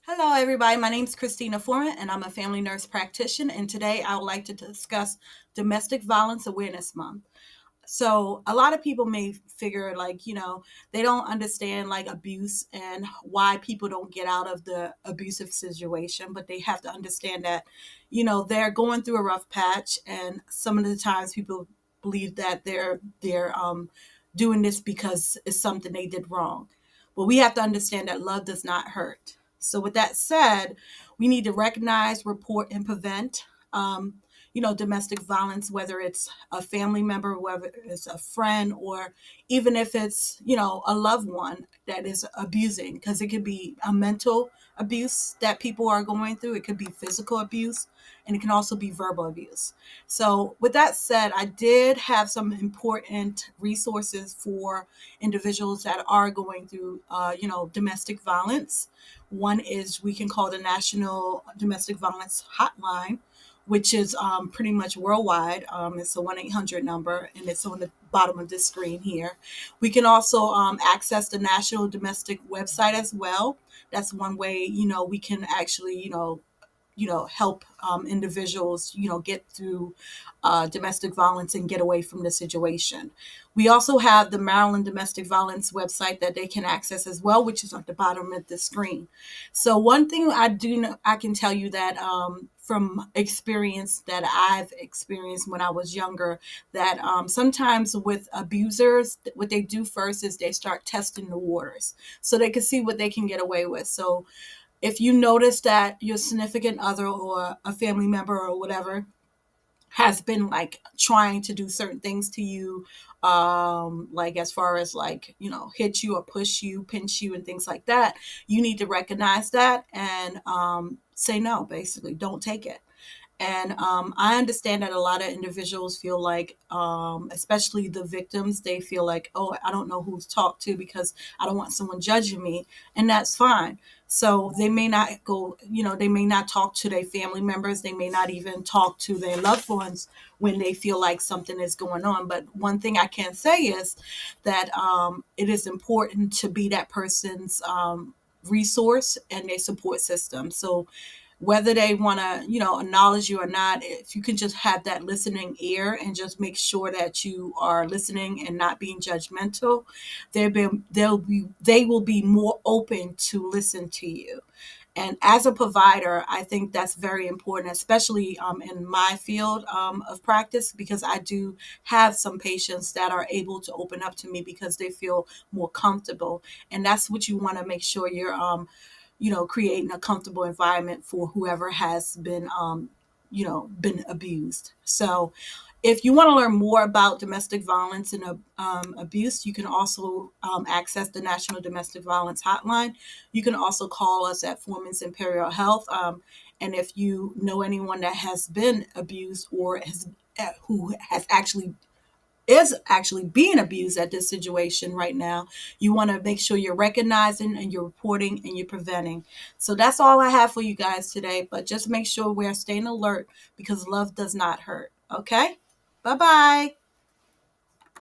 Hello, everybody. My name is Christina Foreman, and I'm a family nurse practitioner. And today I would like to discuss Domestic Violence Awareness Month. So, a lot of people may figure, they don't understand abuse and why people don't get out of the abusive situation, but they have to understand that, they're going through a rough patch. And some of the times people believe that they're doing this because it's something they did wrong. But we have to understand that love does not hurt. So, with that said, we need to recognize, report, and prevent, domestic violence, whether it's a family member, whether it's a friend, or even if it's, a loved one that is abusing, because it could be a mental abuse that people are going through, it could be physical abuse, and it can also be verbal abuse. So, with that said, I did have some important resources for individuals that are going through, domestic violence. One is we can call the National Domestic Violence Hotline, which is pretty much worldwide. It's a 1-800 number, and it's on the bottom of this screen here. We can also access the National Domestic website as well. That's one way, we can actually, help individuals, get through domestic violence and get away from the situation. We also have the Maryland Domestic Violence website that they can access as well, which is at the bottom of the screen. So one thing I do know, I can tell you that from experience that I've experienced when I was younger, that sometimes with abusers, what they do first is they start testing the waters so they can see what they can get away with. So if you notice that your significant other or a family member or whatever has been like trying to do certain things to you, like as far as hit you or push you, pinch you, and things like that, you need to recognize that and say no. Basically, don't take it. And I understand that a lot of individuals feel like, especially the victims, they feel like, oh, I don't know who to talk to because I don't want someone judging me. And that's fine. So they may not go, they may not talk to their family members. They may not even talk to their loved ones when they feel like something is going on. But one thing I can say is that it is important to be that person's resource and their support system. So whether they want to, acknowledge you or not, if you can just have that listening ear and just make sure that you are listening and not being judgmental, they will be more open to listen to you. And as a provider, I think that's very important, especially in my field of practice, because I do have some patients that are able to open up to me because they feel more comfortable. And that's what you want to make sure you're creating a comfortable environment for whoever has been, been abused. So, if you want to learn more about domestic violence and abuse, you can also access the National Domestic Violence Hotline. You can also call us at Foreman's Imperial Health. And if you know anyone that has been abused or who has actually is actually being abused at this situation right now, you want to make sure you're recognizing and you're reporting and you're preventing. So that's all I have for you guys today. But just make sure we're staying alert because love does not hurt. Okay? Bye bye.